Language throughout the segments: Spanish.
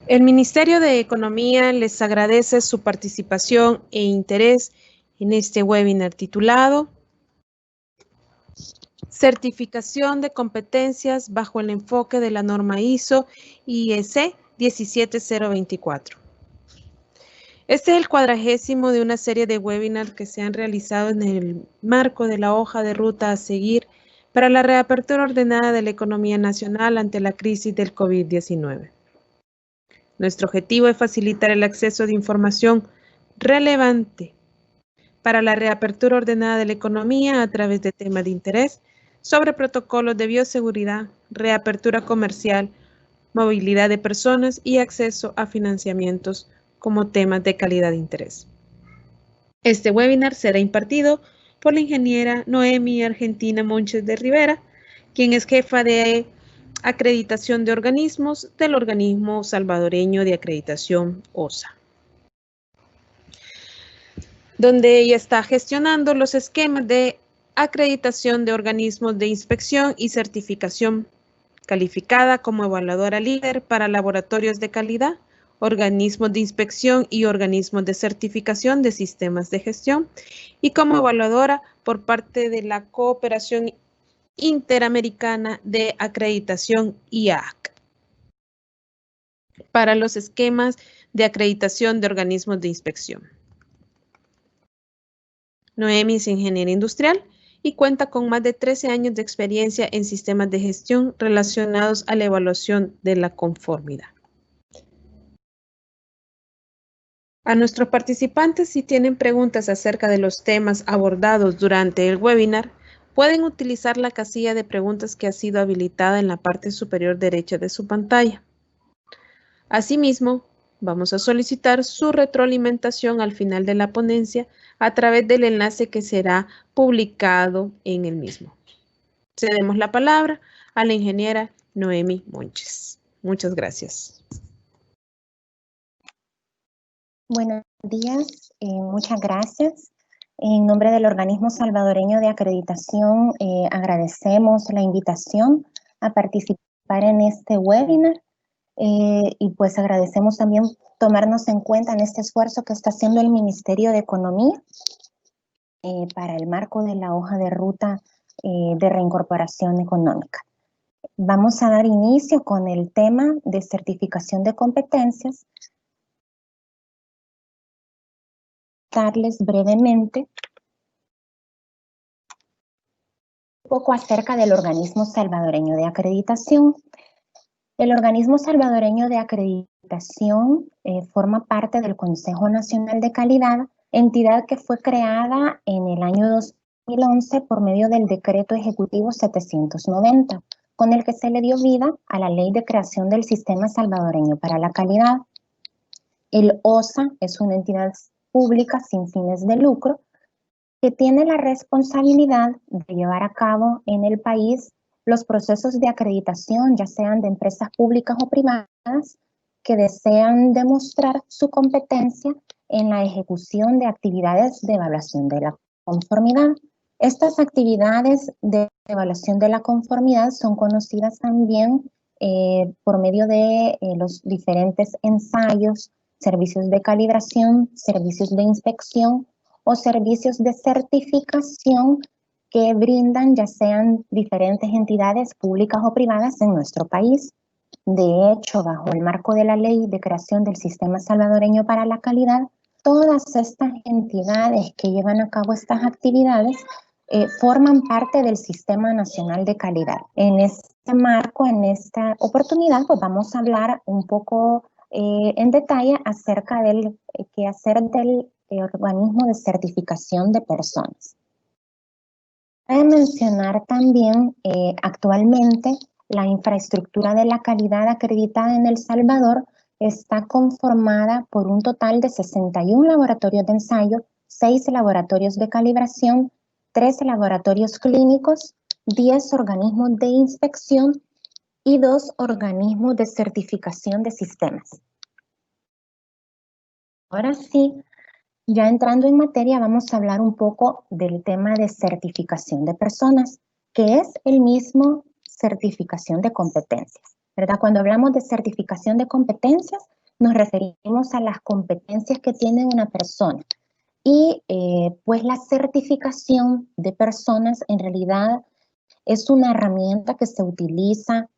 El Ministerio de Economía les agradece su participación e interés en este webinar titulado Certificación de competencias bajo el enfoque de la norma ISO IEC 17024. Este es el 40º de una serie de webinars que se han realizado en el marco de la hoja de ruta a seguir para la reapertura ordenada de la economía nacional ante la crisis del COVID-19. Nuestro objetivo es facilitar el acceso de información relevante para la reapertura ordenada de la economía a través de temas de interés sobre protocolos de bioseguridad, reapertura comercial, movilidad de personas y acceso a financiamientos como temas de calidad de interés. Este webinar será impartido por la ingeniera Noemi Argentina Monches de Rivera, quien es jefa de acreditación de organismos del Organismo Salvadoreño de Acreditación OSA, donde ella está gestionando los esquemas de acreditación de organismos de inspección y certificación, calificada como evaluadora líder para laboratorios de calidad, organismos de inspección y organismos de certificación de sistemas de gestión, y como evaluadora por parte de la Cooperación Interamericana de Acreditación IAAC para los esquemas de acreditación de organismos de inspección. Noemi es ingeniera industrial y cuenta con más de 13 años de experiencia en sistemas de gestión relacionados a la evaluación de la conformidad. A nuestros participantes, si tienen preguntas acerca de los temas abordados durante el webinar, pueden utilizar la casilla de preguntas que ha sido habilitada en la parte superior derecha de su pantalla. Asimismo, vamos a solicitar su retroalimentación al final de la ponencia a través del enlace que será publicado en el mismo. Cedemos la palabra a la ingeniera Noemi Monches. Muchas gracias. Buenos días, muchas gracias. En nombre del Organismo Salvadoreño de Acreditación, agradecemos la invitación a participar en este webinar y pues agradecemos también tomarnos en cuenta en este esfuerzo que está haciendo el Ministerio de Economía para el marco de la hoja de ruta de reincorporación económica. Vamos a dar inicio con el tema de certificación de competencias. Darles brevemente un poco acerca del Organismo Salvadoreño de Acreditación. El Organismo Salvadoreño de Acreditación forma parte del Consejo Nacional de Calidad, entidad que fue creada en el año 2011 por medio del Decreto Ejecutivo 790, con el que se le dio vida a la Ley de Creación del Sistema Salvadoreño para la Calidad. El OSA es una entidad pública sin fines de lucro que tiene la responsabilidad de llevar a cabo en el país los procesos de acreditación, ya sean de empresas públicas o privadas, que desean demostrar su competencia en la ejecución de actividades de evaluación de la conformidad. Estas actividades de evaluación de la conformidad son conocidas también por medio de los diferentes ensayos, servicios de calibración, servicios de inspección o servicios de certificación que brindan ya sean diferentes entidades públicas o privadas en nuestro país. De hecho, bajo el marco de la Ley de Creación del Sistema Salvadoreño para la Calidad, todas estas entidades que llevan a cabo estas actividades forman parte del Sistema Nacional de Calidad. En este marco, en esta oportunidad, pues vamos a hablar un poco en detalle acerca del quehacer del organismo de certificación de personas. Cabe mencionar también actualmente la infraestructura de la calidad acreditada en El Salvador está conformada por un total de 61 laboratorios de ensayo, 6 laboratorios de calibración, 3 laboratorios clínicos, 10 organismos de inspección y 2 organismos de certificación de sistemas. Ahora sí, ya entrando en materia, vamos a hablar un poco del tema de certificación de personas, que es el mismo certificación de competencias, ¿verdad? Cuando hablamos de certificación de competencias, nos referimos a las competencias que tiene una persona. Y pues la certificación de personas en realidad es una herramienta que se utiliza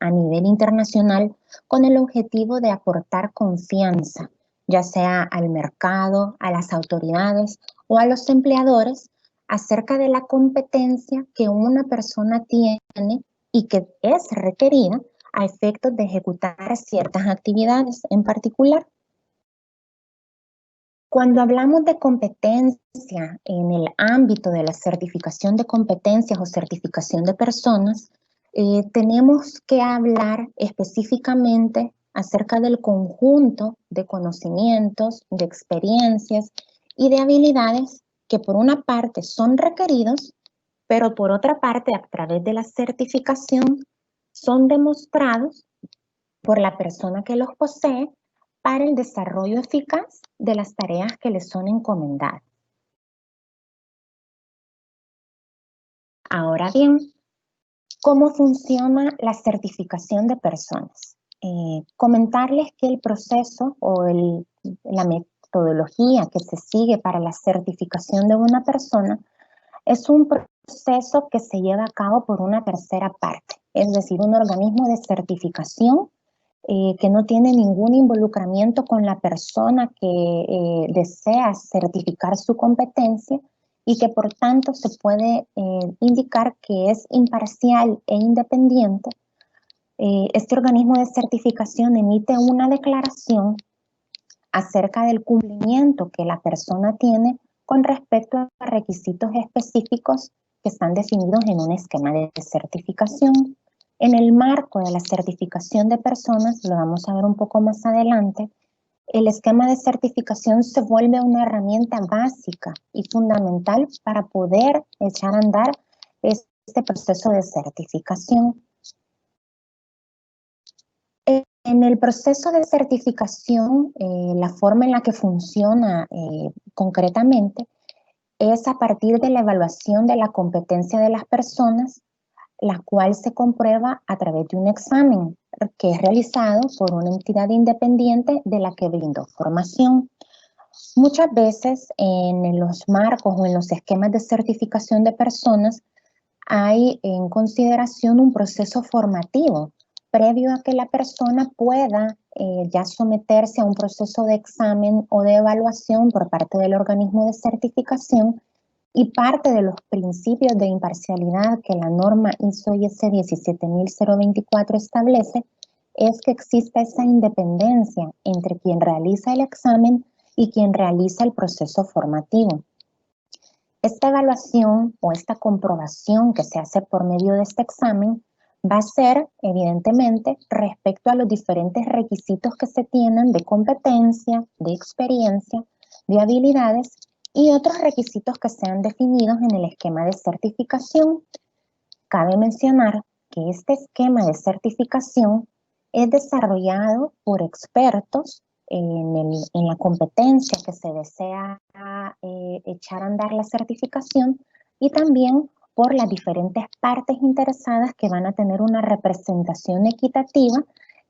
a nivel internacional con el objetivo de aportar confianza, ya sea al mercado, a las autoridades o a los empleadores, acerca de la competencia que una persona tiene y que es requerida a efectos de ejecutar ciertas actividades en particular. Cuando hablamos de competencia en el ámbito de la certificación de competencias o certificación de personas, tenemos que hablar específicamente acerca del conjunto de conocimientos, de experiencias y de habilidades que por una parte son requeridos, pero por otra parte a través de la certificación son demostrados por la persona que los posee para el desarrollo eficaz de las tareas que les son encomendadas. Ahora bien, ¿cómo funciona la certificación de personas? Comentarles que el proceso o la metodología que se sigue para la certificación de una persona es un proceso que se lleva a cabo por una tercera parte, es decir, un organismo de certificación que no tiene ningún involucramiento con la persona que desea certificar su competencia y que por tanto se puede indicar que es imparcial e independiente. Este organismo de certificación emite una declaración acerca del cumplimiento que la persona tiene con respecto a requisitos específicos que están definidos en un esquema de certificación. En el marco de la certificación de personas, lo vamos a ver un poco más adelante, el esquema de certificación se vuelve una herramienta básica y fundamental para poder echar a andar este proceso de certificación. En el proceso de certificación, la forma en la que funciona concretamente es a partir de la evaluación de la competencia de las personas, la cual se comprueba a través de un examen que es realizado por una entidad independiente de la que brindó formación. Muchas veces en los marcos o en los esquemas de certificación de personas hay en consideración un proceso formativo previo a que la persona pueda ya someterse a un proceso de examen o de evaluación por parte del organismo de certificación, y parte de los principios de imparcialidad que la norma ISO/IEC 17024 establece es que exista esa independencia entre quien realiza el examen y quien realiza el proceso formativo. Esta evaluación o esta comprobación que se hace por medio de este examen va a ser, evidentemente, respecto a los diferentes requisitos que se tienen de competencia, de experiencia, de habilidades y otros requisitos que sean definidos en el esquema de certificación. Cabe mencionar que este esquema de certificación es desarrollado por expertos en la competencia que se desea echar a andar la certificación, y también por las diferentes partes interesadas que van a tener una representación equitativa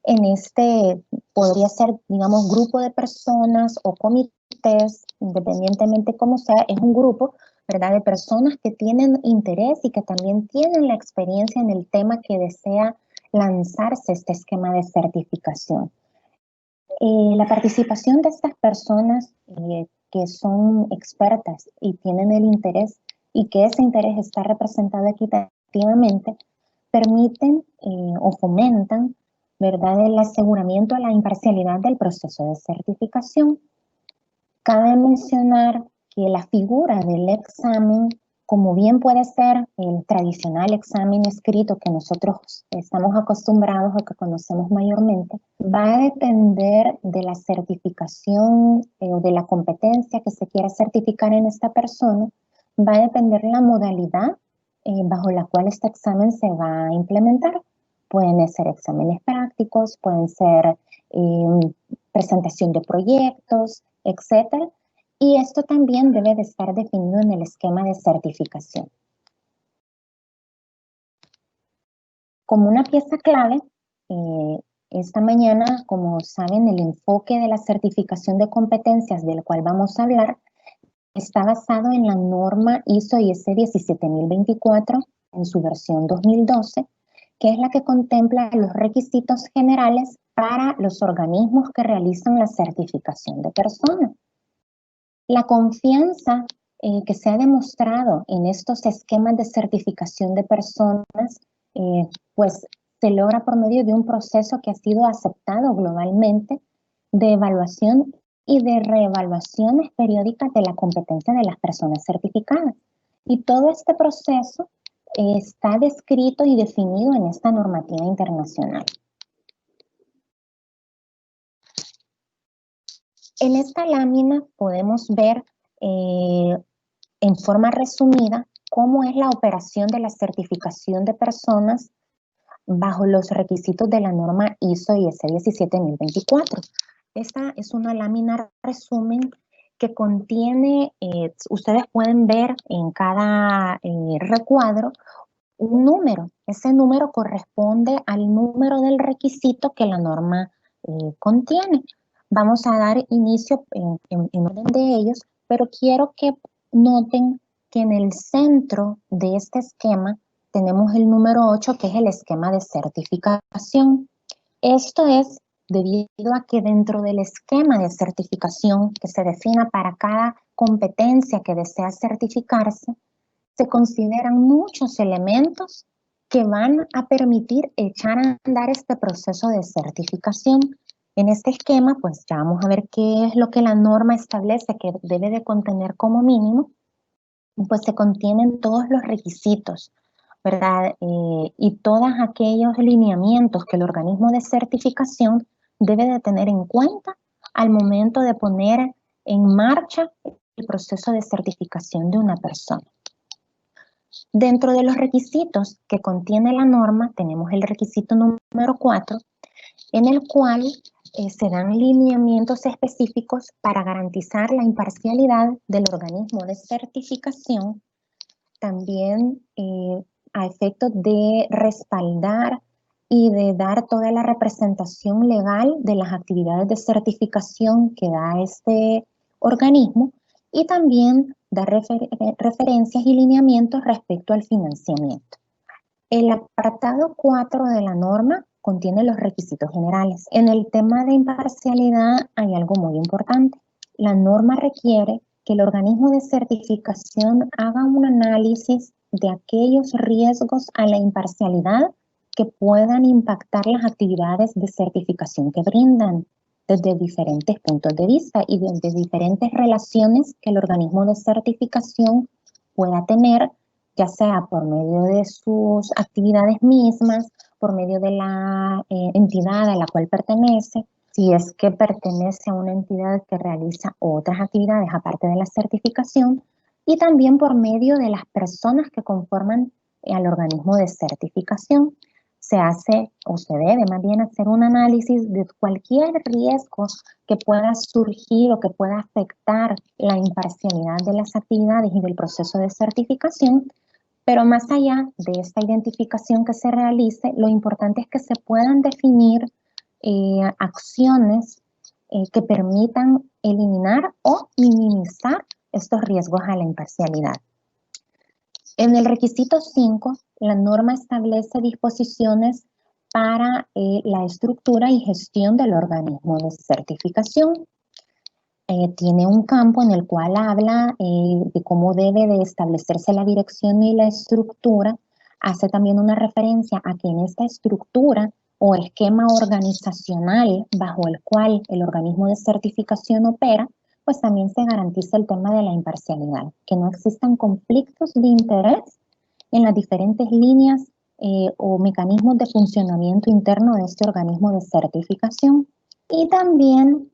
en este, podría ser, digamos, grupo de personas o comités, independientemente como sea, es un grupo, ¿verdad?, de personas que tienen interés y que también tienen la experiencia en el tema que desea lanzarse este esquema de certificación. La participación de estas personas que son expertas y tienen el interés y que ese interés está representado equitativamente, permiten o fomentan, ¿verdad?, el aseguramiento a la imparcialidad del proceso de certificación. Cabe mencionar que la figura del examen, como bien puede ser el tradicional examen escrito que nosotros estamos acostumbrados o que conocemos mayormente, va a depender de la certificación o de la competencia que se quiera certificar en esta persona, va a depender la modalidad bajo la cual este examen se va a implementar. Pueden ser exámenes prácticos, pueden ser presentación de proyectos, etcétera. Y esto también debe de estar definido en el esquema de certificación. Como una pieza clave esta mañana, como saben, el enfoque de la certificación de competencias del cual vamos a hablar está basado en la norma ISO/IEC 17024 en su versión 2012, que es la que contempla los requisitos generales para los organismos que realizan la certificación de personas. La confianza que se ha demostrado en estos esquemas de certificación de personas, pues se logra por medio de un proceso que ha sido aceptado globalmente de evaluación y de reevaluaciones periódicas de la competencia de las personas certificadas. Y todo este proceso está descrito y definido en esta normativa internacional. En esta lámina podemos ver en forma resumida cómo es la operación de la certificación de personas bajo los requisitos de la norma ISO/IEC 17024. Esta es una lámina resumen que contiene, ustedes pueden ver en cada recuadro un número. Ese número corresponde al número del requisito que la norma contiene. Vamos a dar inicio en orden de ellos, pero quiero que noten que en el centro de este esquema tenemos el número 8, que es el esquema de certificación. Esto es debido a que dentro del esquema de certificación que se defina para cada competencia que desea certificarse, se consideran muchos elementos que van a permitir echar a andar este proceso de certificación. En este esquema, pues ya vamos a ver qué es lo que la norma establece que debe de contener como mínimo. Pues se contienen todos los requisitos, ¿verdad? Y todos aquellos lineamientos que el organismo de certificación debe de tener en cuenta al momento de poner en marcha el proceso de certificación de una persona. Dentro de los requisitos que contiene la norma, tenemos el requisito número 4, en el cual se dan lineamientos específicos para garantizar la imparcialidad del organismo de certificación, también a efectos de respaldar y de dar toda la representación legal de las actividades de certificación que da este organismo, y también dar referencias y lineamientos respecto al financiamiento. El apartado 4 de la norma contiene los requisitos generales. En el tema de imparcialidad hay algo muy importante. La norma requiere que el organismo de certificación haga un análisis de aquellos riesgos a la imparcialidad que puedan impactar las actividades de certificación que brindan desde diferentes puntos de vista y desde diferentes relaciones que el organismo de certificación pueda tener, ya sea por medio de sus actividades mismas, por medio de la entidad a la cual pertenece, si es que pertenece a una entidad que realiza otras actividades aparte de la certificación, y también por medio de las personas que conforman al organismo de certificación. Se hace, o se debe más bien hacer un análisis de cualquier riesgo que pueda surgir o que pueda afectar la imparcialidad de las actividades y del proceso de certificación. Pero más allá de esta identificación que se realice, lo importante es que se puedan definir acciones que permitan eliminar o minimizar estos riesgos a la imparcialidad. En el requisito 5, la norma establece disposiciones para la estructura y gestión del organismo de certificación. Tiene un campo en el cual habla de cómo debe de establecerse la dirección y la estructura. Hace también una referencia a que en esta estructura o esquema organizacional bajo el cual el organismo de certificación opera, pues también se garantiza el tema de la imparcialidad, que no existan conflictos de interés en las diferentes líneas o mecanismos de funcionamiento interno de este organismo de certificación. Y también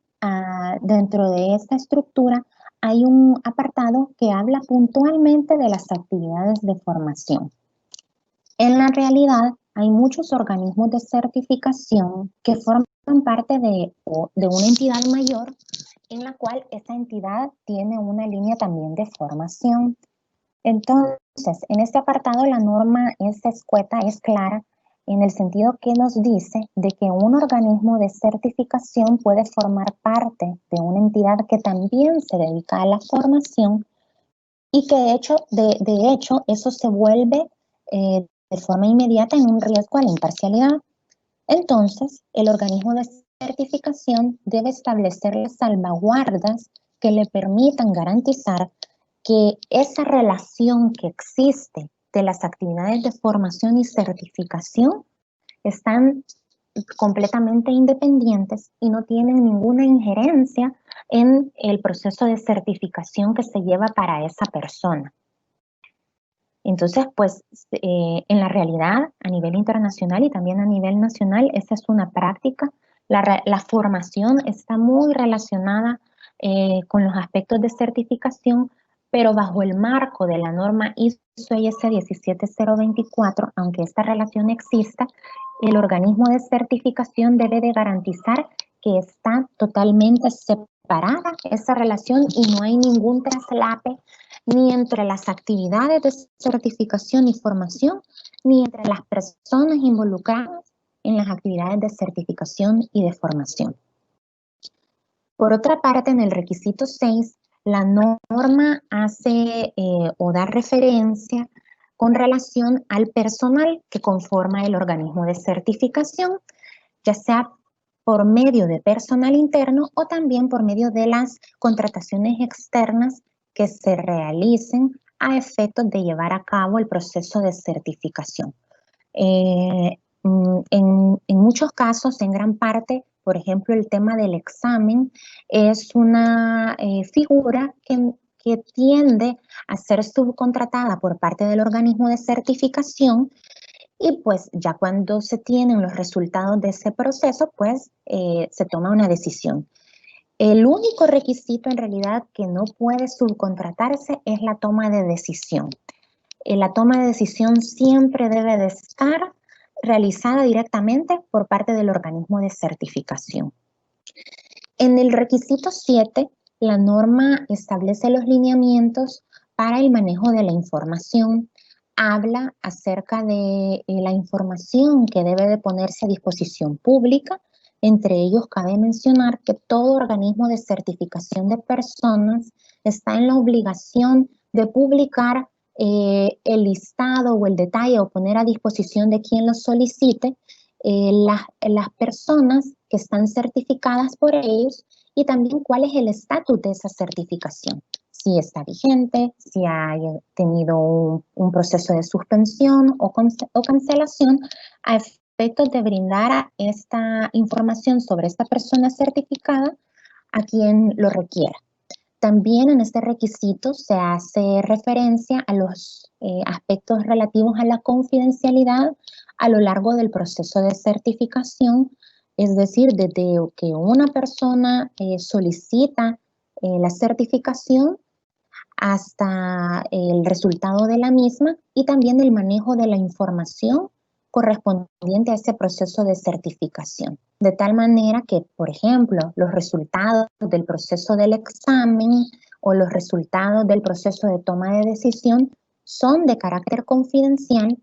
dentro de esta estructura hay un apartado que habla puntualmente de las actividades de formación. En la realidad, hay muchos organismos de certificación que forman parte de una entidad mayor, en la cual esa entidad tiene una línea también de formación. Entonces, en este apartado la norma es escueta, es clara, en el sentido que nos dice de que un organismo de certificación puede formar parte de una entidad que también se dedica a la formación y que de hecho eso se vuelve de forma inmediata en un riesgo a la imparcialidad. Entonces, el organismo de certificación debe establecer las salvaguardas que le permitan garantizar que esa relación que existe de las actividades de formación y certificación están completamente independientes y no tienen ninguna injerencia en el proceso de certificación que se lleva para esa persona. Entonces, pues, en la realidad, a nivel internacional y también a nivel nacional, esa es una práctica. La formación está muy relacionada con los aspectos de certificación, pero bajo el marco de la norma ISO/IEC 17024, aunque esta relación exista, el organismo de certificación debe de garantizar que está totalmente separada esa relación y no hay ningún traslape ni entre las actividades de certificación y formación, ni entre las personas involucradas en las actividades de certificación y de formación. Por otra parte, en el requisito 6, la norma hace o da referencia con relación al personal que conforma el organismo de certificación, ya sea por medio de personal interno o también por medio de las contrataciones externas que se realicen a efectos de llevar a cabo el proceso de certificación. En muchos casos, en gran parte, por ejemplo, el tema del examen es una figura que tiende a ser subcontratada por parte del organismo de certificación y pues ya cuando se tienen los resultados de ese proceso, pues se toma una decisión. El único requisito en realidad que no puede subcontratarse es la toma de decisión. La toma de decisión siempre debe de estar realizada directamente por parte del organismo de certificación. En el requisito 7, la norma establece los lineamientos para el manejo de la información. Habla acerca de la información que debe de ponerse a disposición pública. Entre ellos cabe mencionar que todo organismo de certificación de personas está en la obligación de publicar el listado o el detalle o poner a disposición de quien lo solicite las personas que están certificadas por ellos y también cuál es el estatus de esa certificación. Si está vigente, si ha tenido un proceso de suspensión o cancelación, a efectos de brindar esta información sobre esta persona certificada a quien lo requiera. También en este requisito se hace referencia a los aspectos relativos a la confidencialidad a lo largo del proceso de certificación, es decir, desde que una persona solicita la certificación hasta el resultado de la misma y también el manejo de la información correspondiente a ese proceso de certificación. De tal manera que, por ejemplo, los resultados del proceso del examen o los resultados del proceso de toma de decisión son de carácter confidencial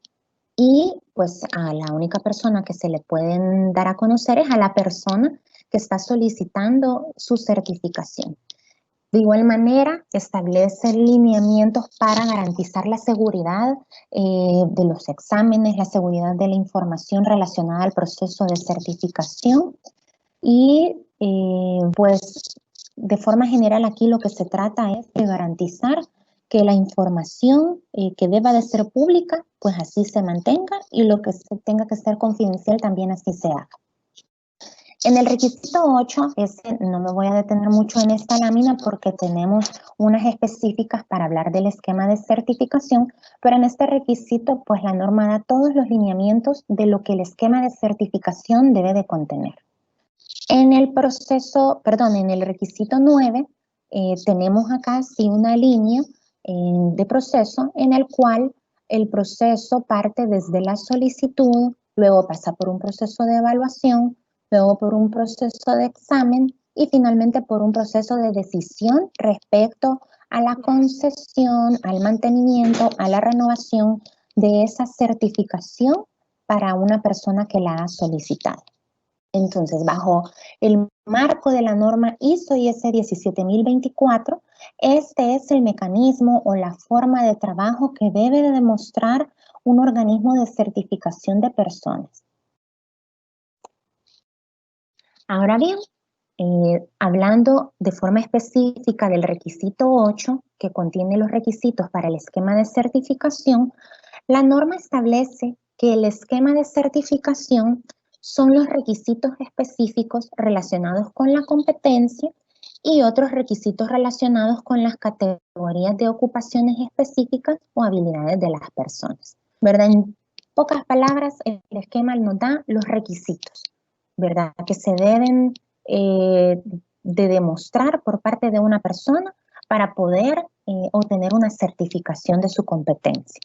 y pues a la única persona que se le pueden dar a conocer es a la persona que está solicitando su certificación. De igual manera, establece lineamientos para garantizar la seguridad de los exámenes, la seguridad de la información relacionada al proceso de certificación y pues de forma general aquí lo que se trata es de garantizar que la información que deba de ser pública pues así se mantenga y lo que tenga que ser confidencial también así se haga. En el requisito 8, no me voy a detener mucho en esta lámina porque tenemos unas específicas para hablar del esquema de certificación, pero en este requisito, pues la norma da todos los lineamientos de lo que el esquema de certificación debe de contener. En el requisito 9, tenemos acá sí una línea de proceso en el cual el proceso parte desde la solicitud, luego pasa por un proceso de evaluación, luego por un proceso de examen y finalmente por un proceso de decisión respecto a la concesión, al mantenimiento, a la renovación de esa certificación para una persona que la ha solicitado. Entonces, bajo el marco de la norma ISO IS 17024, este es el mecanismo o la forma de trabajo que debe de demostrar un organismo de certificación de personas. Ahora bien, hablando de forma específica del requisito 8, que contiene los requisitos para el esquema de certificación, la norma establece que el esquema de certificación son los requisitos específicos relacionados con la competencia y otros requisitos relacionados con las categorías de ocupaciones específicas o habilidades de las personas, ¿verdad? En pocas palabras, el esquema nos da los requisitos, ¿verdad? Que se deben de demostrar por parte de una persona para poder obtener una certificación de su competencia.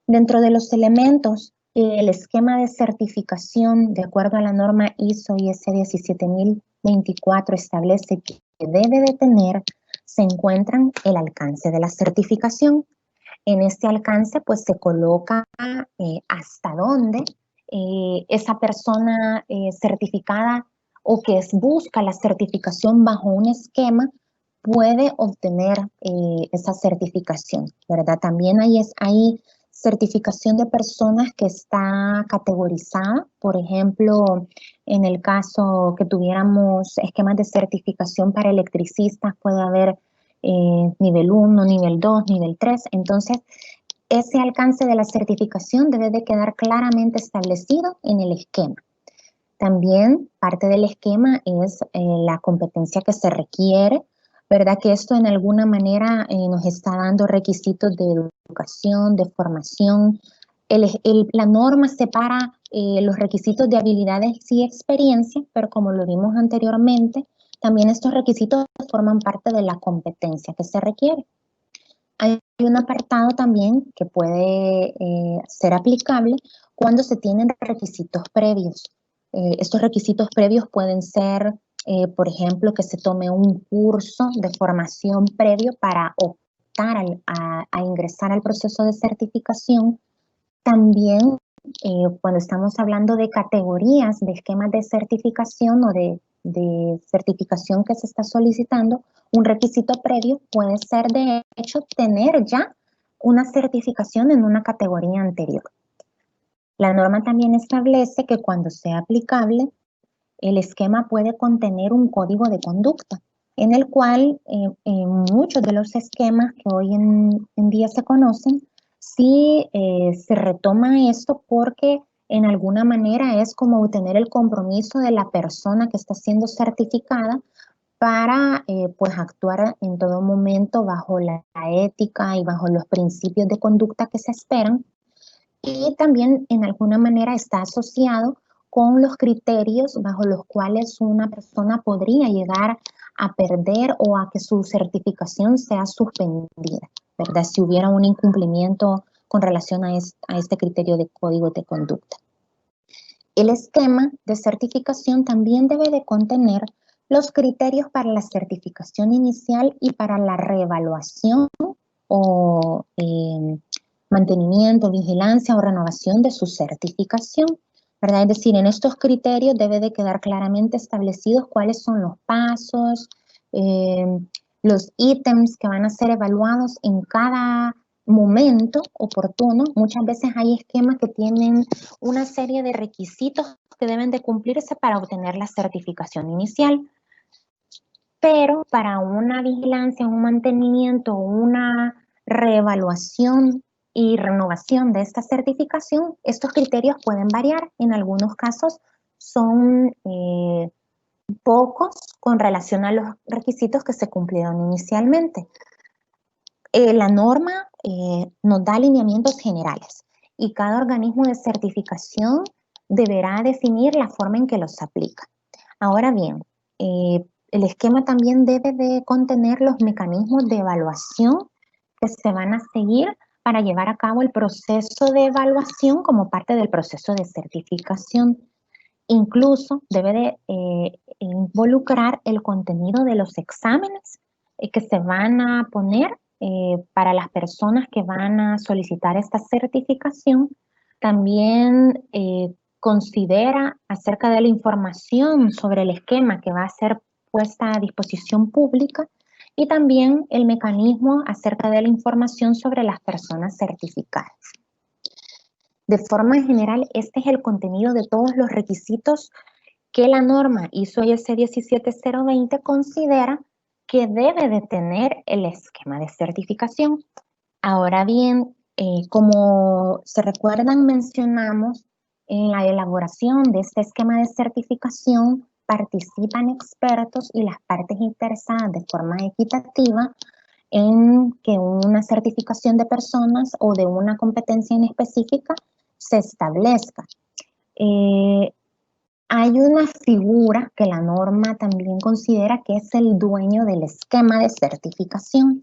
Dentro de los elementos, el esquema de certificación, de acuerdo a la norma ISO IS 17024, establece que debe de tener, se encuentran el alcance de la certificación. En este alcance, pues se coloca hasta dónde esa persona certificada o que busca la certificación bajo un esquema puede obtener esa certificación, ¿verdad? También hay certificación de personas que está categorizada, por ejemplo, en el caso que tuviéramos esquemas de certificación para electricistas, puede haber nivel 1, nivel 2, nivel 3, entonces ese alcance de la certificación debe de quedar claramente establecido en el esquema. También parte del esquema es la competencia que se requiere, ¿verdad? Que esto en alguna manera nos está dando requisitos de educación, de formación. La norma separa los requisitos de habilidades y experiencia, pero como lo vimos anteriormente, también estos requisitos forman parte de la competencia que se requiere. Hay un apartado también que puede ser aplicable cuando se tienen requisitos previos. Estos requisitos previos pueden ser, por ejemplo, que se tome un curso de formación previo para optar a ingresar al proceso de certificación. También, cuando estamos hablando de categorías de esquemas de certificación o de certificación que se está solicitando, un requisito previo puede ser, de hecho, tener ya una certificación en una categoría anterior. La norma también establece que cuando sea aplicable, el esquema puede contener un código de conducta, en el cual muchos de los esquemas que hoy en día se conocen, sí se retoma esto porque en alguna manera es como obtener el compromiso de la persona que está siendo certificada para pues actuar en todo momento bajo la ética y bajo los principios de conducta que se esperan, y también en alguna manera está asociado con los criterios bajo los cuales una persona podría llegar a perder o a que su certificación sea suspendida, ¿verdad? Si hubiera un incumplimiento con relación a este criterio de código de conducta. El esquema de certificación también debe de contener los criterios para la certificación inicial y para la reevaluación o mantenimiento, vigilancia o renovación de su certificación, ¿verdad? Es decir, en estos criterios debe de quedar claramente establecidos cuáles son los pasos, los ítems que van a ser evaluados en cada momento oportuno. Muchas veces hay esquemas que tienen una serie de requisitos que deben de cumplirse para obtener la certificación inicial, pero para una vigilancia, un mantenimiento, una reevaluación y renovación de esta certificación, estos criterios pueden variar. En algunos casos son pocos con relación a los requisitos que se cumplieron inicialmente. La norma nos da lineamientos generales y cada organismo de certificación deberá definir la forma en que los aplica. Ahora bien, el esquema también debe de contener los mecanismos de evaluación que se van a seguir para llevar a cabo el proceso de evaluación como parte del proceso de certificación. Incluso debe de involucrar el contenido de los exámenes que se van a poner para las personas que van a solicitar esta certificación, También considera acerca de la información sobre el esquema que va a ser puesta a disposición pública y también el mecanismo acerca de la información sobre las personas certificadas. De forma general, este es el contenido de todos los requisitos que la norma ISO/IEC 17020 considera que debe de tener el esquema de certificación. Ahora bien, como se recuerdan, mencionamos en la elaboración de este esquema de certificación participan expertos y las partes interesadas de forma equitativa en que una certificación de personas o de una competencia en específica se establezca. Hay una figura que la norma también considera que es el dueño del esquema de certificación.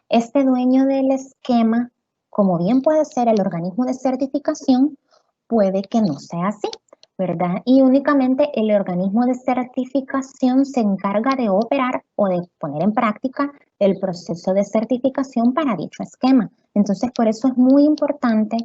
Este dueño del esquema, como bien puede ser el organismo de certificación, puede que no sea así, ¿verdad? Y únicamente el organismo de certificación se encarga de operar o de poner en práctica el proceso de certificación para dicho esquema. Entonces, por eso es muy importante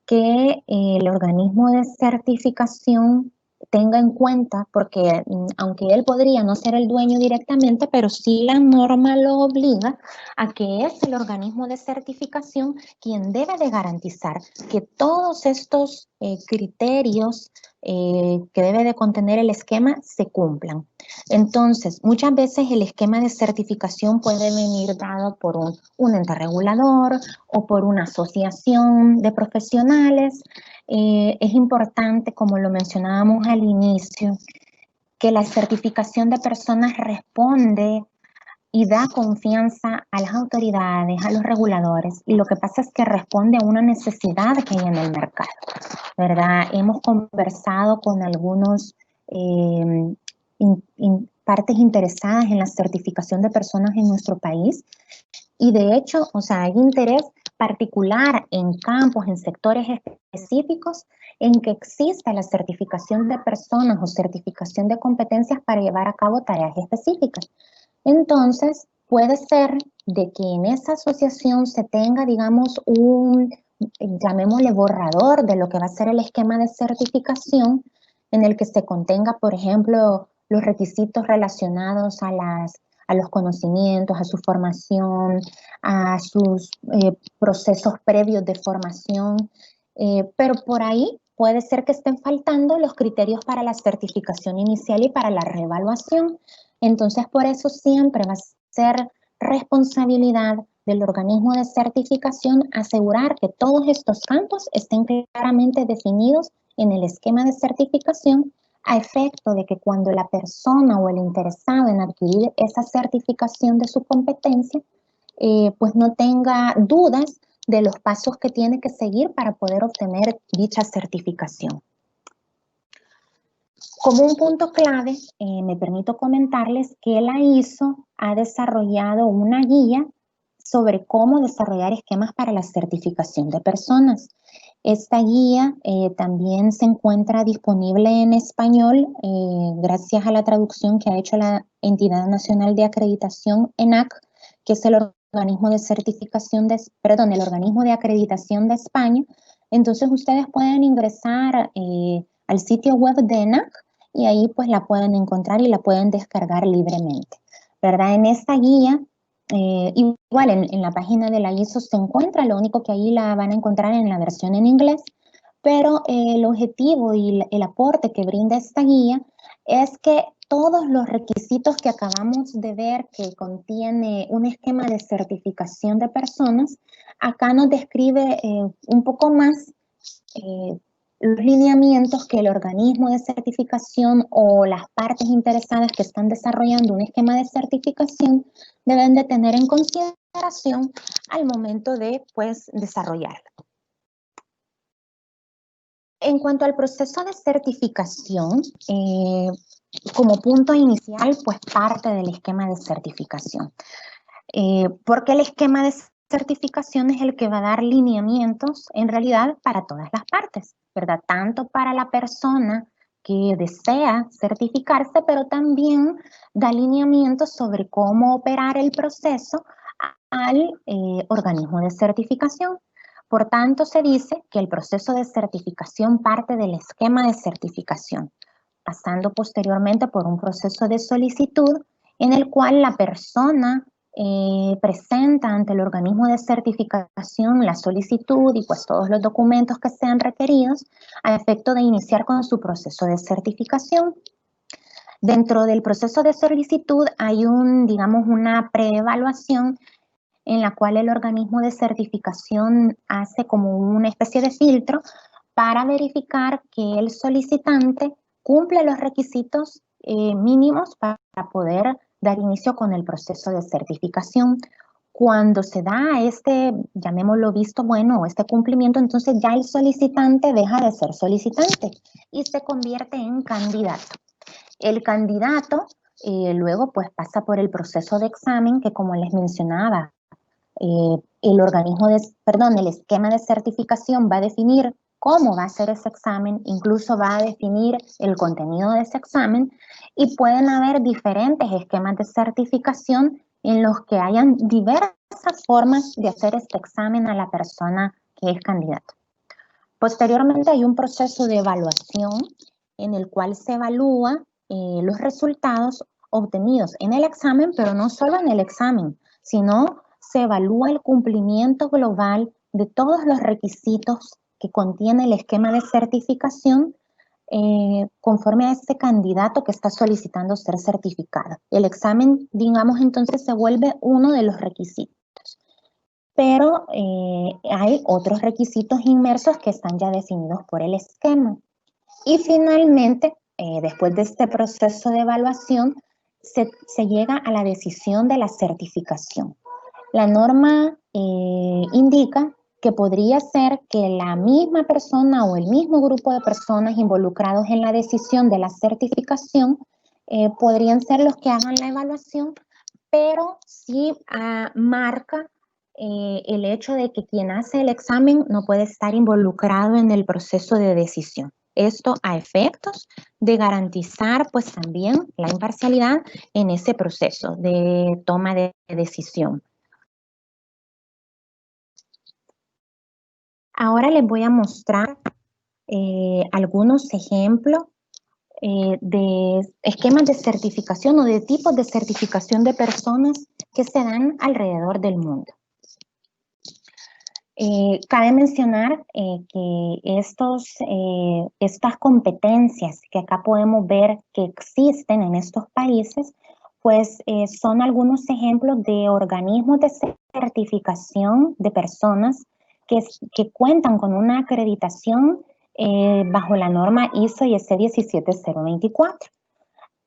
que el organismo de certificación tenga en cuenta, porque aunque él podría no ser el dueño directamente, pero sí la norma lo obliga a que es el organismo de certificación quien debe de garantizar que todos estos criterios que debe de contener el esquema se cumplan. Entonces, muchas veces el esquema de certificación puede venir dado por un ente regulador o por una asociación de profesionales. Es importante, como lo mencionábamos al inicio, que la certificación de personas responde y da confianza a las autoridades, a los reguladores, y lo que pasa es que responde a una necesidad que hay en el mercado, ¿verdad? Hemos conversado con algunos partes interesadas en la certificación de personas en nuestro país y de hecho, o sea, hay interés particular en campos, en sectores específicos en que exista la certificación de personas o certificación de competencias para llevar a cabo tareas específicas. Entonces, puede ser de que en esa asociación se tenga, digamos, llamémosle borrador de lo que va a ser el esquema de certificación en el que se contenga, por ejemplo, los requisitos relacionados a los conocimientos, a su formación, a sus procesos previos de formación, pero por ahí puede ser que estén faltando los criterios para la certificación inicial y para la reevaluación. Entonces, por eso siempre va a ser responsabilidad del organismo de certificación asegurar que todos estos campos estén claramente definidos en el esquema de certificación a efecto de que cuando la persona o el interesado en adquirir esa certificación de su competencia, pues no tenga dudas de los pasos que tiene que seguir para poder obtener dicha certificación. Como un punto clave, me permito comentarles que la ISO ha desarrollado una guía sobre cómo desarrollar esquemas para la certificación de personas. Esta guía también se encuentra disponible en español gracias a la traducción que ha hecho la Entidad Nacional de Acreditación, ENAC, que es el organismo de certificación el organismo de acreditación de España. Entonces ustedes pueden ingresar al sitio web de ENAC y ahí pues la pueden encontrar y la pueden descargar libremente, ¿verdad? En esta guía, igual en la página de la ISO se encuentra, lo único que ahí la van a encontrar en la versión en inglés, pero el objetivo y el aporte que brinda esta guía es que todos los requisitos que acabamos de ver que contiene un esquema de certificación de personas, acá nos describe un poco más los lineamientos que el organismo de certificación o las partes interesadas que están desarrollando un esquema de certificación deben de tener en consideración al momento de, pues, desarrollarlo. En cuanto al proceso de certificación, como punto inicial, pues parte del esquema de certificación. Porque el esquema de certificación es el que va a dar lineamientos en realidad para todas las partes, ¿verdad? Tanto para la persona que desea certificarse, pero también da lineamientos sobre cómo operar el proceso al organismo de certificación. Por tanto, se dice que el proceso de certificación parte del esquema de certificación, pasando posteriormente por un proceso de solicitud en el cual la persona presenta ante el organismo de certificación la solicitud y pues todos los documentos que sean requeridos a efecto de iniciar con su proceso de certificación. Dentro del proceso de solicitud hay digamos, una preevaluación en la cual el organismo de certificación hace como una especie de filtro para verificar que el solicitante cumple los requisitos mínimos para poder dar inicio con el proceso de certificación. Cuando se da este, llamémoslo visto bueno o este cumplimiento, entonces ya el solicitante deja de ser solicitante y se convierte en candidato. El candidato luego pues pasa por el proceso de examen que, como les mencionaba, el esquema de certificación va a definir cómo va a ser ese examen, incluso va a definir el contenido de ese examen, y pueden haber diferentes esquemas de certificación en los que hayan diversas formas de hacer este examen a la persona que es candidato. Posteriormente hay un proceso de evaluación en el cual se evalúa los resultados obtenidos en el examen, pero no solo en el examen, sino se evalúa el cumplimiento global de todos los requisitos que contiene el esquema de certificación conforme a este candidato que está solicitando ser certificado. El examen, digamos, entonces se vuelve uno de los requisitos. Pero hay otros requisitos inmersos que están ya definidos por el esquema. Y finalmente, después de este proceso de evaluación, se llega a la decisión de la certificación. La norma indica que podría ser que la misma persona o el mismo grupo de personas involucrados en la decisión de la certificación podrían ser los que hagan la evaluación, pero sí marca el hecho de que quien hace el examen no puede estar involucrado en el proceso de decisión. Esto a efectos de garantizar pues también la imparcialidad en ese proceso de toma de decisión. Ahora les voy a mostrar algunos ejemplos de esquemas de certificación o de tipos de certificación de personas que se dan alrededor del mundo. Cabe mencionar que estas competencias que acá podemos ver que existen en estos países, pues son algunos ejemplos de organismos de certificación de personas que cuentan con una acreditación bajo la norma ISO y IEC 17024.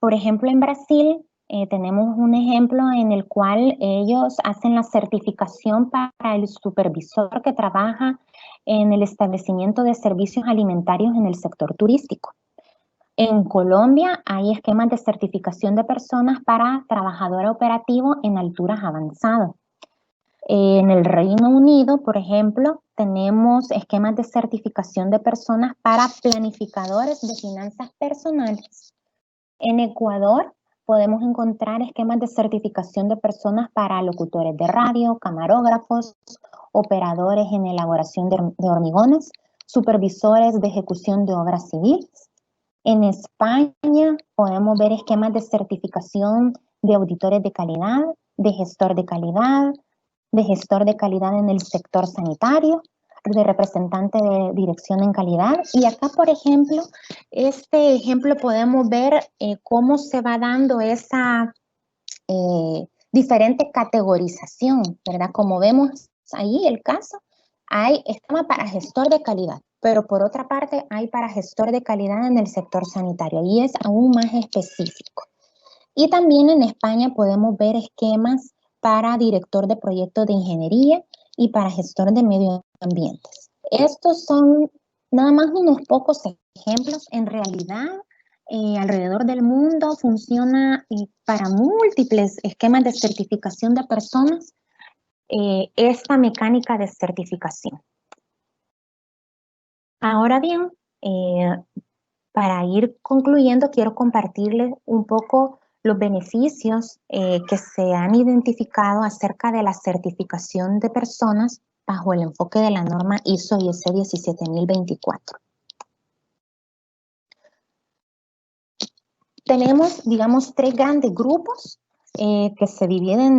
Por ejemplo, en Brasil tenemos un ejemplo en el cual ellos hacen la certificación para el supervisor que trabaja en el establecimiento de servicios alimentarios en el sector turístico. En Colombia hay esquemas de certificación de personas para trabajador operativo en alturas avanzadas. En el Reino Unido, por ejemplo, tenemos esquemas de certificación de personas para planificadores de finanzas personales. En Ecuador podemos encontrar esquemas de certificación de personas para locutores de radio, camarógrafos, operadores en elaboración de hormigones, supervisores de ejecución de obras civiles. En España podemos ver esquemas de certificación de auditores de calidad, de gestor de calidad en el sector sanitario, de representante de dirección en calidad. Y acá, por ejemplo, este ejemplo podemos ver cómo se va dando esa diferente categorización, ¿verdad? Como vemos ahí el caso, hay esquema para gestor de calidad, pero por otra parte hay para gestor de calidad en el sector sanitario y es aún más específico. Y también en España podemos ver esquemas para director de proyectos de ingeniería y para gestor de medio ambiente. Estos son nada más unos pocos ejemplos. En realidad, alrededor del mundo funciona para múltiples esquemas de certificación de personas esta mecánica de certificación. Ahora bien, para ir concluyendo, quiero compartirles un poco los beneficios que se han identificado acerca de la certificación de personas bajo el enfoque de la norma ISO y IEC 17024. Tenemos, digamos, tres grandes grupos que se dividen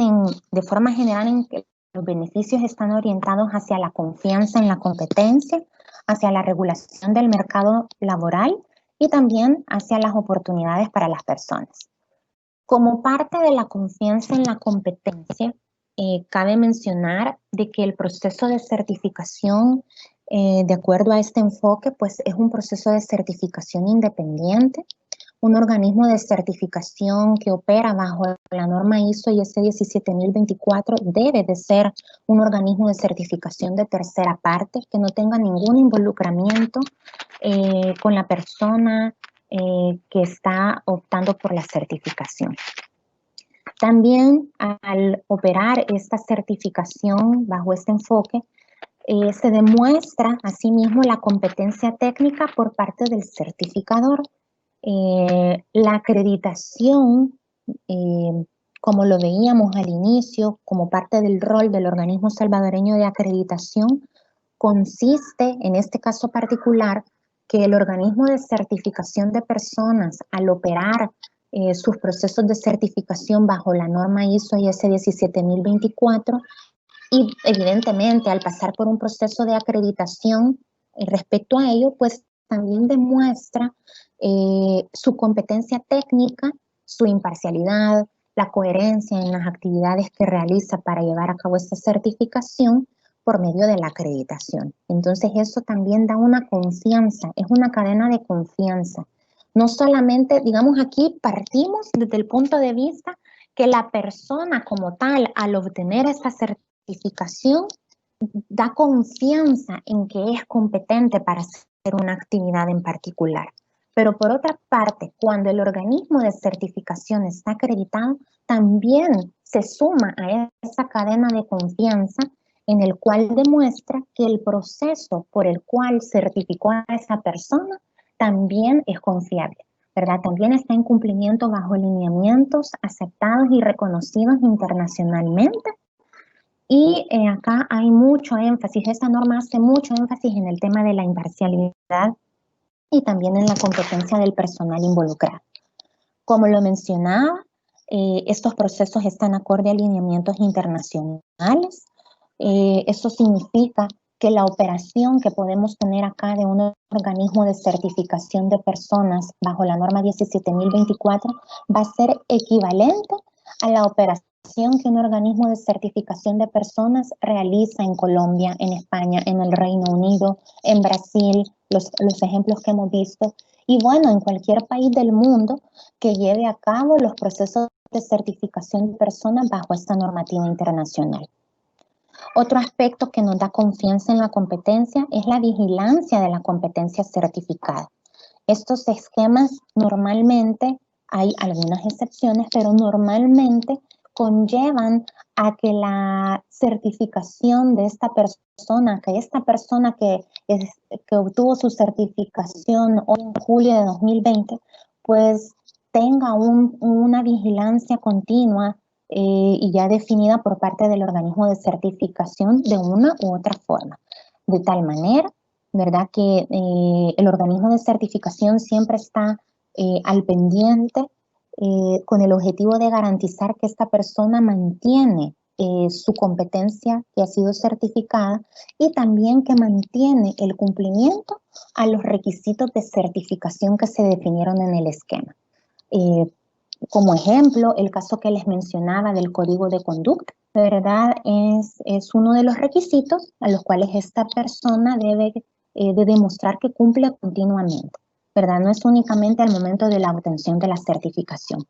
de forma general en que los beneficios están orientados hacia la confianza en la competencia, hacia la regulación del mercado laboral y también hacia las oportunidades para las personas. Como parte de la confianza en la competencia, cabe mencionar de que el proceso de certificación, de acuerdo a este enfoque, pues es un proceso de certificación independiente, un organismo de certificación que opera bajo la norma ISO y IEC 17024 debe de ser un organismo de certificación de tercera parte que no tenga ningún involucramiento con la persona que está optando por la certificación. También al operar esta certificación bajo este enfoque, se demuestra asimismo la competencia técnica por parte del certificador. La acreditación, como lo veíamos al inicio, como parte del rol del organismo salvadoreño de acreditación, consiste, en este caso particular, que el organismo de certificación de personas, al operar sus procesos de certificación bajo la norma ISO y IEC 17024, y evidentemente al pasar por un proceso de acreditación respecto a ello, pues también demuestra su competencia técnica, su imparcialidad, la coherencia en las actividades que realiza para llevar a cabo esta certificación por medio de la acreditación. Entonces eso también da una confianza, es una cadena de confianza. No solamente, digamos, aquí partimos desde el punto de vista que la persona como tal, al obtener esta certificación, da confianza en que es competente para hacer una actividad en particular. Pero por otra parte, cuando el organismo de certificación está acreditado, también se suma a esa cadena de confianza en el cual demuestra que el proceso por el cual certificó a esa persona también es confiable, ¿verdad? También está en cumplimiento bajo lineamientos aceptados y reconocidos internacionalmente. Y acá hay mucho énfasis, esta norma hace mucho énfasis en el tema de la imparcialidad y también en la competencia del personal involucrado. Como lo mencionaba, estos procesos están acorde a lineamientos internacionales. Eso significa que la operación que podemos tener acá de un organismo de certificación de personas bajo la norma 17024 va a ser equivalente a la operación que un organismo de certificación de personas realiza en Colombia, en España, en el Reino Unido, en Brasil, los ejemplos que hemos visto, y bueno, en cualquier país del mundo que lleve a cabo los procesos de certificación de personas bajo esta normativa internacional. Otro aspecto que nos da confianza en la competencia es la vigilancia de la competencia certificada. Estos esquemas normalmente, hay algunas excepciones, pero normalmente conllevan a que la certificación de esta persona, que obtuvo su certificación hoy en julio de 2020, pues tenga una vigilancia continua y ya definida por parte del organismo de certificación de una u otra forma. De tal manera, ¿verdad?, que el organismo de certificación siempre está al pendiente con el objetivo de garantizar que esta persona mantiene su competencia que ha sido certificada y también que mantiene el cumplimiento a los requisitos de certificación que se definieron en el esquema. Como ejemplo, el caso que les mencionaba del código de conducta, ¿verdad? Es uno de los requisitos a los cuales esta persona debe de demostrar que cumple continuamente, ¿verdad? No es únicamente al momento de la obtención de la certificación.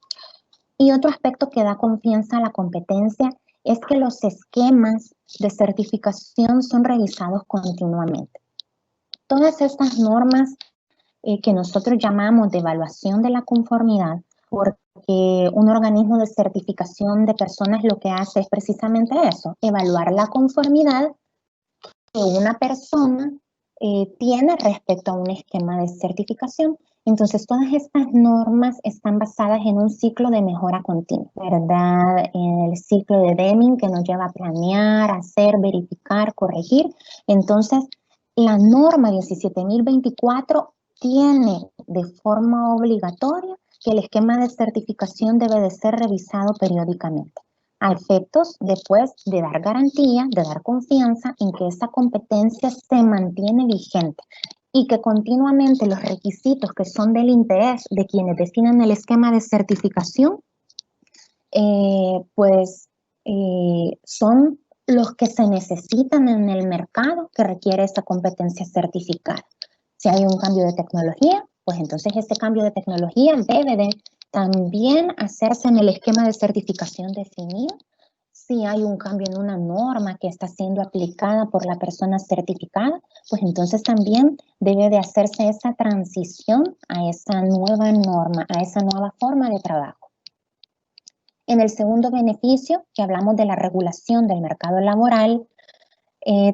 Y otro aspecto que da confianza a la competencia es que los esquemas de certificación son revisados continuamente. Todas estas normas que nosotros llamamos de evaluación de la conformidad, porque un organismo de certificación de personas lo que hace es precisamente eso, evaluar la conformidad que una persona tiene respecto a un esquema de certificación. Entonces, todas estas normas están basadas en un ciclo de mejora continua, ¿verdad? En el ciclo de Deming que nos lleva a planear, hacer, verificar, corregir. Entonces, la norma 17.024 tiene de forma obligatoria que el esquema de certificación debe de ser revisado periódicamente, a efectos después de dar garantía, de dar confianza en que esa competencia se mantiene vigente y que continuamente los requisitos que son del interés de quienes definen el esquema de certificación, son los que se necesitan en el mercado que requiere esta competencia certificada. Si hay un cambio de tecnología, pues entonces ese cambio de tecnología debe de también hacerse en el esquema de certificación definido. Si hay un cambio en una norma que está siendo aplicada por la persona certificada, pues entonces también debe de hacerse esa transición a esa nueva norma, a esa nueva forma de trabajo. En el segundo beneficio, que hablamos de la regulación del mercado laboral,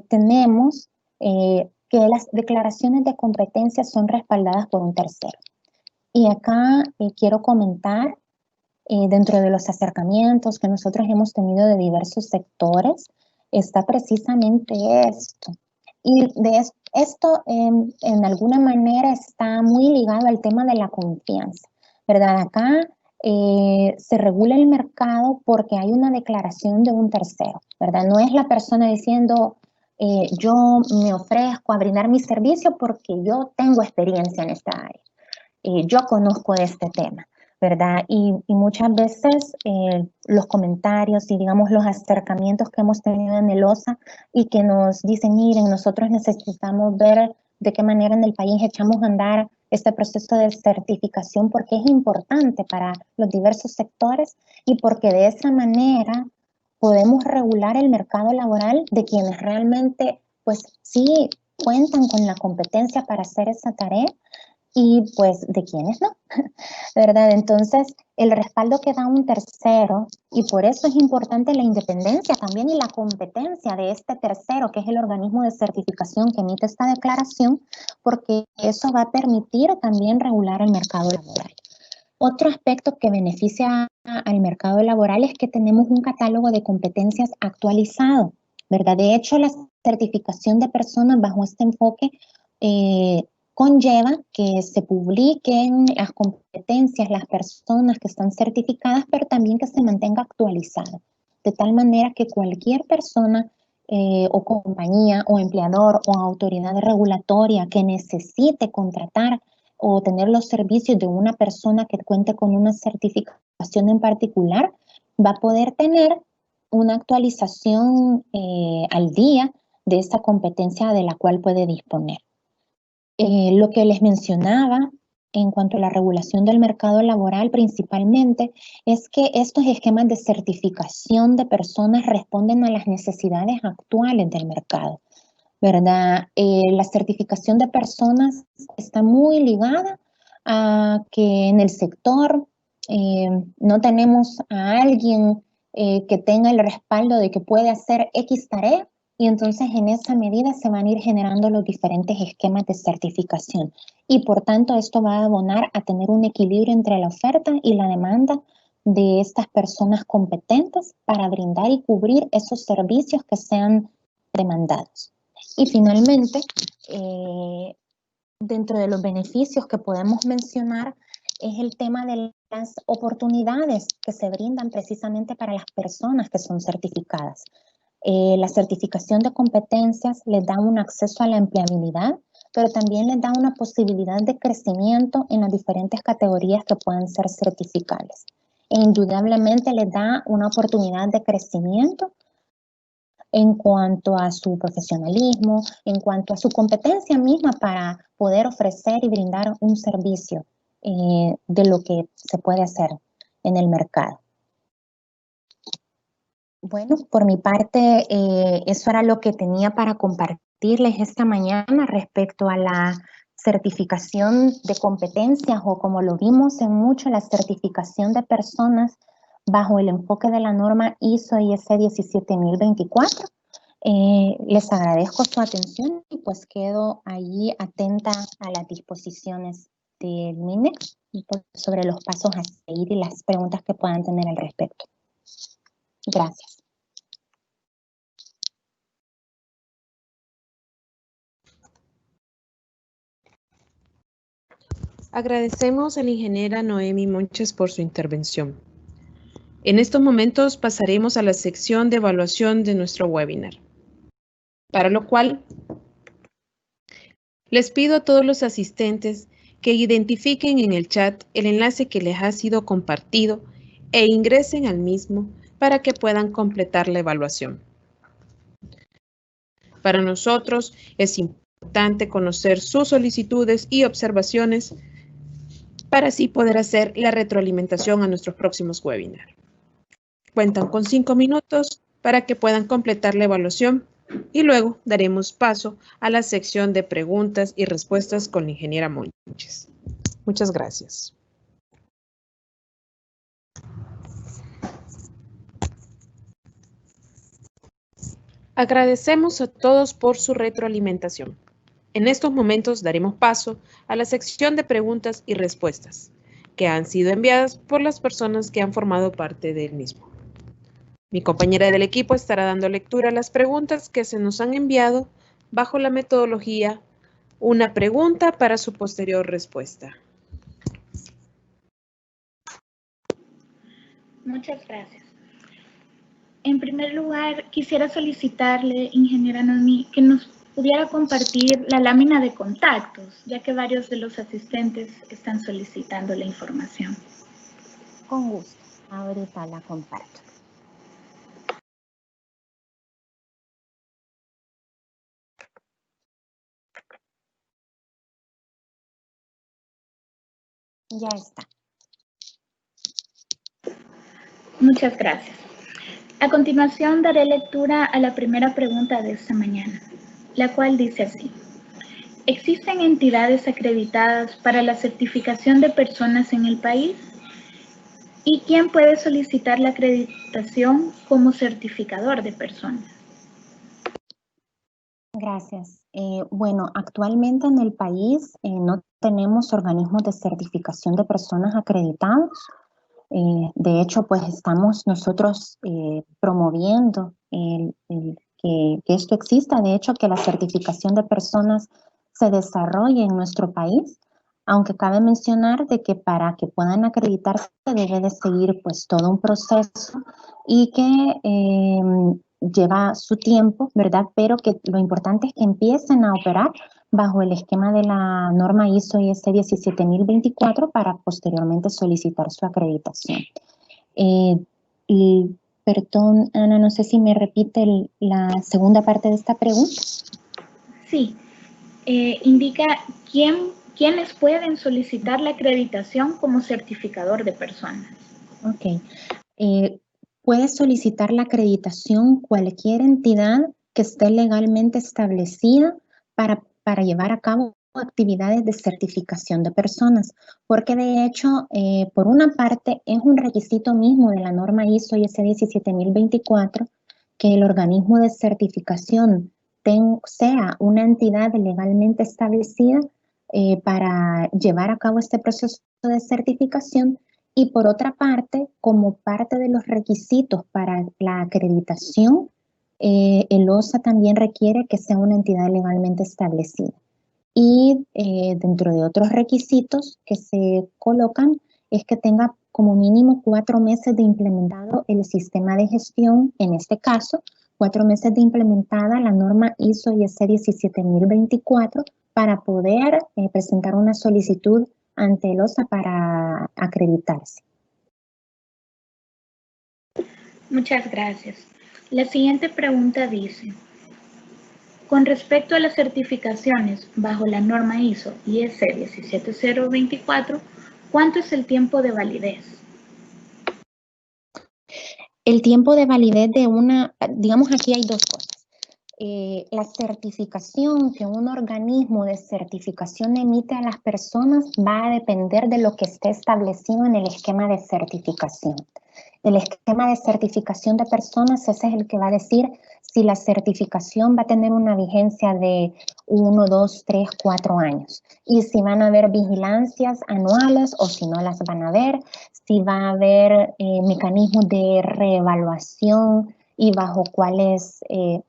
tenemos que las declaraciones de competencia son respaldadas por un tercero. Y acá quiero comentar, dentro de los acercamientos que nosotros hemos tenido de diversos sectores, está precisamente esto. Y de esto en alguna manera está muy ligado al tema de la confianza, ¿verdad? Acá se regula el mercado porque hay una declaración de un tercero, ¿verdad? No es la persona diciendo, yo me ofrezco a brindar mi servicio porque yo tengo experiencia en esta área. Yo conozco este tema, ¿verdad? Y muchas veces los comentarios y digamos los acercamientos que hemos tenido en el OSA y que nos dicen, miren, nosotros necesitamos ver de qué manera en el país echamos a andar este proceso de certificación porque es importante para los diversos sectores y porque de esa manera podemos regular el mercado laboral de quienes realmente, pues sí, cuentan con la competencia para hacer esa tarea y pues de quienes no, ¿verdad? Entonces, el respaldo que da un tercero, y por eso es importante la independencia también y la competencia de este tercero, que es el organismo de certificación que emite esta declaración, porque eso va a permitir también regular el mercado laboral. Otro aspecto que beneficia al mercado laboral es que tenemos un catálogo de competencias actualizado, ¿verdad? De hecho, la certificación de personas bajo este enfoque conlleva que se publiquen las competencias, las personas que están certificadas, pero también que se mantenga actualizado, de tal manera que cualquier persona o compañía o empleador o autoridad regulatoria que necesite contratar o tener los servicios de una persona que cuente con una certificación en particular, va a poder tener una actualización al día de esa competencia de la cual puede disponer. Lo que les mencionaba en cuanto a la regulación del mercado laboral principalmente es que estos esquemas de certificación de personas responden a las necesidades actuales del mercado, ¿verdad? La certificación de personas está muy ligada a que en el sector no tenemos a alguien que tenga el respaldo de que puede hacer X tarea, y entonces en esa medida se van a ir generando los diferentes esquemas de certificación. Y por tanto esto va a abonar a tener un equilibrio entre la oferta y la demanda de estas personas competentes para brindar y cubrir esos servicios que sean demandados. Y finalmente, dentro de los beneficios que podemos mencionar es el tema de las oportunidades que se brindan precisamente para las personas que son certificadas. La certificación de competencias les da un acceso a la empleabilidad, pero también les da una posibilidad de crecimiento en las diferentes categorías que puedan ser certificables. E indudablemente les da una oportunidad de crecimiento en cuanto a su profesionalismo, en cuanto a su competencia misma para poder ofrecer y brindar un servicio de lo que se puede hacer en el mercado. Bueno, por mi parte, eso era lo que tenía para compartirles esta mañana respecto a la certificación de competencias o como lo vimos en mucho, la certificación de personas bajo el enfoque de la norma ISO IS 17024. Les agradezco su atención y pues quedo allí atenta a las disposiciones del MINEC sobre los pasos a seguir y las preguntas que puedan tener al respecto. Gracias. Agradecemos a la ingeniera Noemi Monches por su intervención. En estos momentos pasaremos a la sección de evaluación de nuestro webinar, para lo cual les pido a todos los asistentes que identifiquen en el chat el enlace que les ha sido compartido e ingresen al mismo para que puedan completar la evaluación. Para nosotros es importante conocer sus solicitudes y observaciones para así poder hacer la retroalimentación a nuestros próximos webinars. Cuentan con 5 minutos para que puedan completar la evaluación y luego daremos paso a la sección de preguntas y respuestas con la ingeniera Monches. Muchas gracias. Agradecemos a todos por su retroalimentación. En estos momentos daremos paso a la sección de preguntas y respuestas que han sido enviadas por las personas que han formado parte del mismo. Mi compañera del equipo estará dando lectura a las preguntas que se nos han enviado bajo la metodología una pregunta para su posterior respuesta. Muchas gracias. En primer lugar, quisiera solicitarle, ingeniera Noemi, que nos pudiera compartir la lámina de contactos, ya que varios de los asistentes están solicitando la información. Con gusto. Ahorita la comparto. Ya está. Muchas gracias. A continuación daré lectura a la primera pregunta de esta mañana, la cual dice así. ¿Existen entidades acreditadas para la certificación de personas en el país? ¿Y quién puede solicitar la acreditación como certificador de personas? Gracias. Bueno, actualmente en el país no tenemos organismos de certificación de personas acreditados. De hecho, pues estamos nosotros promoviendo que esto exista. De hecho, que la certificación de personas se desarrolle en nuestro país, aunque cabe mencionar de que para que puedan acreditarse debe de seguir pues todo un proceso y que lleva su tiempo, ¿verdad? Pero que lo importante es que empiecen a operar bajo el esquema de la norma ISO IS 17024 para posteriormente solicitar su acreditación. Y perdón, Ana, no sé si me repite la segunda parte de esta pregunta. Sí. Indica quiénes pueden solicitar la acreditación como certificador de personas. Ok. Puede solicitar la acreditación cualquier entidad que esté legalmente establecida para llevar a cabo actividades de certificación de personas, porque de hecho, por una parte, es un requisito mismo de la norma ISO IS 17024 que el organismo de certificación sea una entidad legalmente establecida para llevar a cabo este proceso de certificación. Y por otra parte, como parte de los requisitos para la acreditación, el OSA también requiere que sea una entidad legalmente establecida. Y dentro de otros requisitos que se colocan es que tenga como mínimo 4 meses de implementado el sistema de gestión, en este caso, 4 meses de implementada la norma ISO IS 17024 para poder presentar una solicitud ante el OSA para acreditarse. Muchas gracias. La siguiente pregunta dice, con respecto a las certificaciones bajo la norma ISO IS 17024, ¿cuánto es el tiempo de validez? El tiempo de validez de digamos aquí hay dos cosas. la certificación que un organismo de certificación emite a las personas va a depender de lo que esté establecido en el esquema de certificación. El esquema de certificación de personas, ese es el que va a decir si la certificación va a tener una vigencia de 1, 2, 3, 4 años. Y si van a haber vigilancias anuales o si no las van a haber, si va a haber mecanismos de reevaluación y bajo cuáles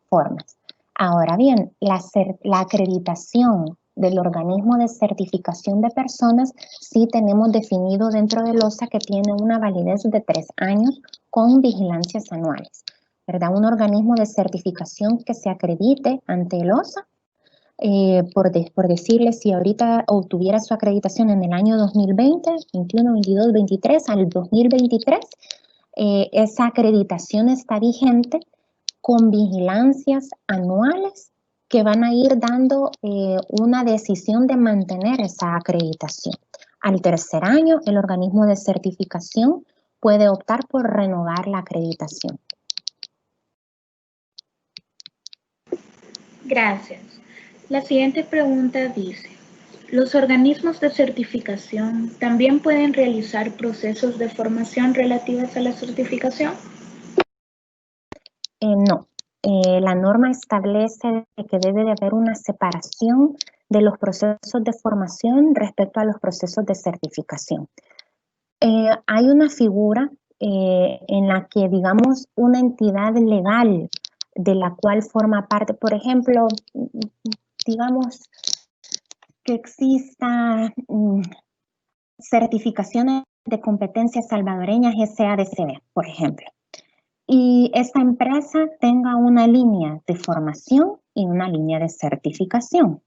formas. Ahora bien, la acreditación del organismo de certificación de personas sí tenemos definido dentro del OSA que tiene una validez de 3 años con vigilancias anuales, ¿verdad? Un organismo de certificación que se acredite ante el OSA, por decirle, si ahorita obtuviera su acreditación en el año 2020, 21, 22, 23, al 2023, esa acreditación está vigente con vigilancias anuales que van a ir dando una decisión de mantener esa acreditación. Al tercer año, el organismo de certificación puede optar por renovar la acreditación. Gracias. La siguiente pregunta dice, ¿los organismos de certificación también pueden realizar procesos de formación relativos a la certificación? No. La norma establece que debe de haber una separación de los procesos de formación respecto a los procesos de certificación. Hay una figura en la que, digamos, una entidad legal de la cual forma parte, por ejemplo, digamos que exista certificaciones de competencias salvadoreñas SADCB, por ejemplo. Y esta empresa tenga una línea de formación y una línea de certificación.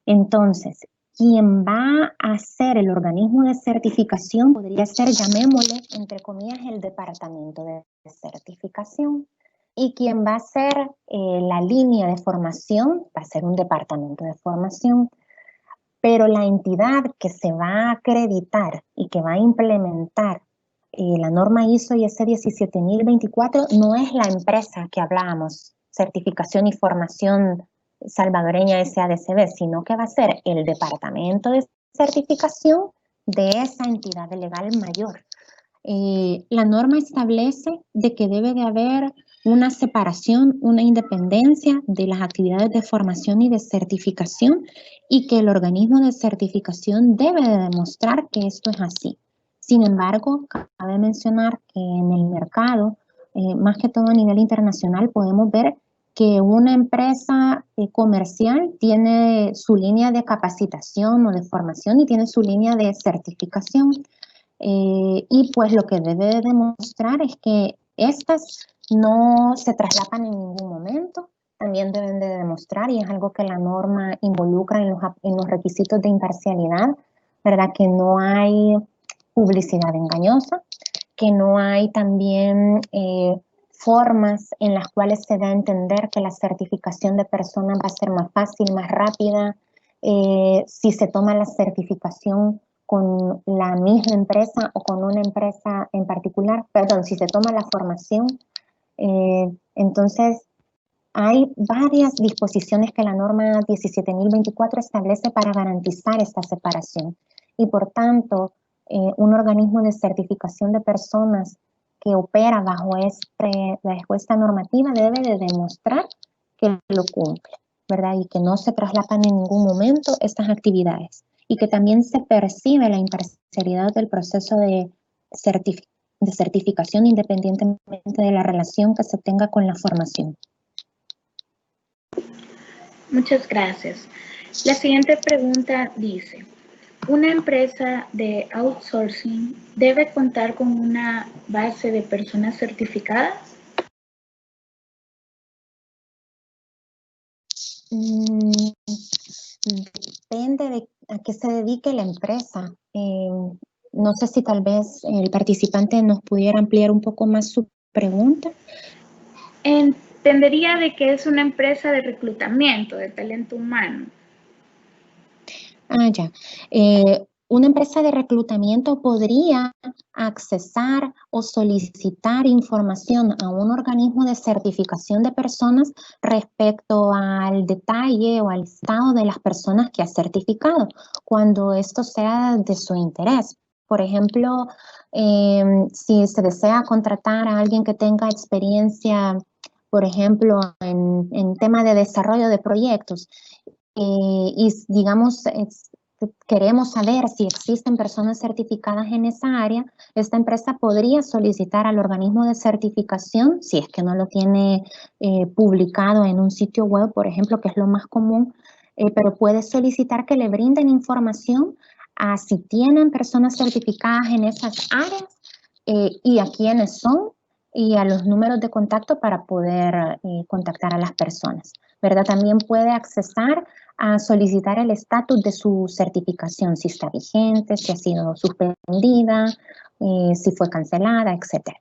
Entonces, quien va a ser el organismo de certificación podría ser, llamémosle, entre comillas, el departamento de certificación. Y quien va a ser la línea de formación va a ser un departamento de formación. Pero la entidad que se va a acreditar y que va a implementar la norma ISO y IS 17024 no es la empresa que hablábamos, certificación y formación salvadoreña SADCB, sino que va a ser el departamento de certificación de esa entidad legal mayor. La norma establece de que debe de haber una separación, una independencia de las actividades de formación y de certificación y que el organismo de certificación debe de demostrar que esto es así. Sin embargo, cabe mencionar que en el mercado, más que todo a nivel internacional, podemos ver que una empresa comercial tiene su línea de capacitación o de formación y tiene su línea de certificación. Y pues lo que debe de demostrar es que estas no se traslapan en ningún momento, también deben de demostrar, y es algo que la norma involucra en los requisitos de imparcialidad, ¿verdad? Que no hay publicidad engañosa, que no hay también formas en las cuales se da a entender que la certificación de personas va a ser más fácil, más rápida, si se toma la certificación con la misma empresa o con una empresa en particular, perdón, si se toma la formación. Entonces, hay varias disposiciones que la norma 17.024 establece para garantizar esta separación. Y por tanto, un organismo de certificación de personas que opera bajo esta normativa debe de demostrar que lo cumple, ¿verdad? Y que no se traslapan en ningún momento estas actividades. Y que también se percibe la imparcialidad del proceso de certificación independientemente de la relación que se tenga con la formación. Muchas gracias. La siguiente pregunta dice, ¿una empresa de outsourcing debe contar con una base de personas certificadas? Depende de a qué se dedique la empresa. No sé si tal vez el participante nos pudiera ampliar un poco más su pregunta. Entendería de que es una empresa de reclutamiento, de talento humano. Ya. Una empresa de reclutamiento podría accesar o solicitar información a un organismo de certificación de personas respecto al detalle o al estado de las personas que ha certificado, cuando esto sea de su interés. Por ejemplo, si se desea contratar a alguien que tenga experiencia, por ejemplo, en tema de desarrollo de proyectos, y digamos, queremos saber si existen personas certificadas en esa área, esta empresa podría solicitar al organismo de certificación, si es que no lo tiene publicado en un sitio web, por ejemplo, que es lo más común, pero puede solicitar que le brinden información a si tienen personas certificadas en esas áreas y a quiénes son y a los números de contacto para poder contactar a las personas, ¿verdad? También puede accesar a solicitar el estatus de su certificación, si está vigente, si ha sido suspendida, si fue cancelada, etc.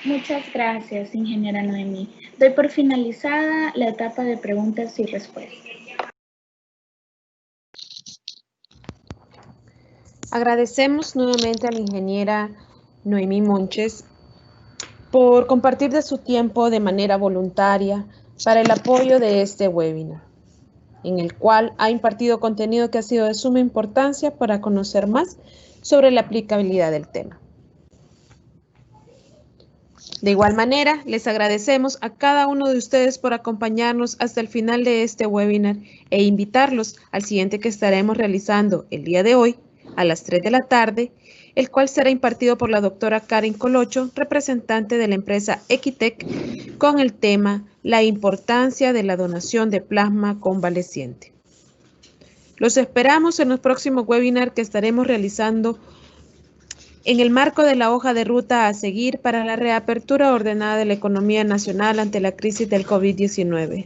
Muchas gracias, ingeniera Noemí. Doy por finalizada la etapa de preguntas y respuestas. Agradecemos nuevamente a la ingeniera Noemí Monches por compartir de su tiempo de manera voluntaria para el apoyo de este webinar, en el cual ha impartido contenido que ha sido de suma importancia para conocer más sobre la aplicabilidad del tema. De igual manera, les agradecemos a cada uno de ustedes por acompañarnos hasta el final de este webinar e invitarlos al siguiente que estaremos realizando el día de hoy a las 3 de la tarde, el cual será impartido por la doctora Karen Colocho, representante de la empresa Equitec, con el tema La importancia de la donación de plasma convaleciente. Los esperamos en los próximos webinars que estaremos realizando en el marco de la hoja de ruta a seguir para la reapertura ordenada de la economía nacional ante la crisis del COVID-19.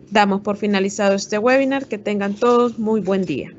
Damos por finalizado este webinar. Que tengan todos muy buen día.